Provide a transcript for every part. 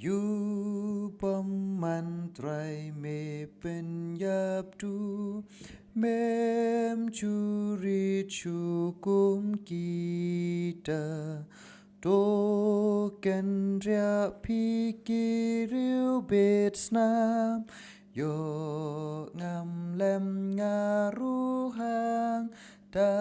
ยูปอมมันไตรเมเป็นยับดูเมมจูริชูกุมกีตาโตเกนเรียพิกิริวเบตสนามโยงามเลมงารูหางตา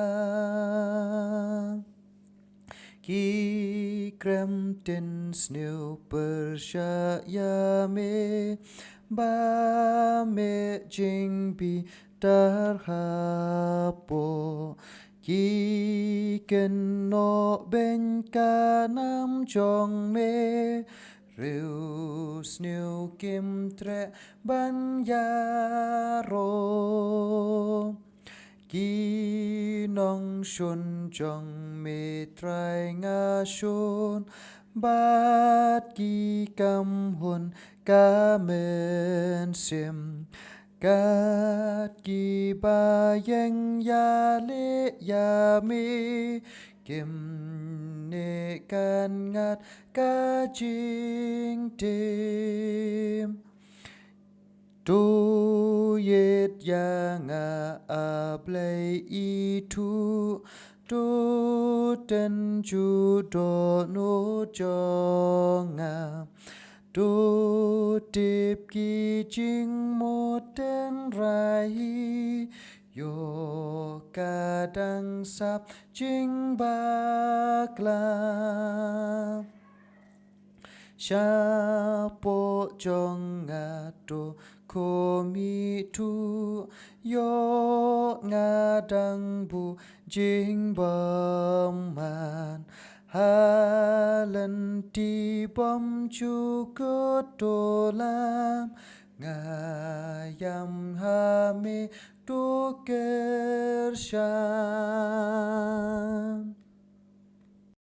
Ki kremten sneeuw percaya me ba me jingbi darhapo Ki ken no ben kanam jong me Riu sneeuw kim tre ban yaro Ki nong shun jong me trai nga shun Bat ki kam hun ka men sim Kat ki ba yeng ya le ya me Kim ne kan ngat ka jing tim Tu yết ya nga a play I tu Tu ten chu do no cho nga Tu tip ki jing mo ten rai Yo kadang sap jing bakla Shapo jong ngado komi tu yo ngadang bu jing bom man Halen ti bom chu kotolam ngayam hame tu kersha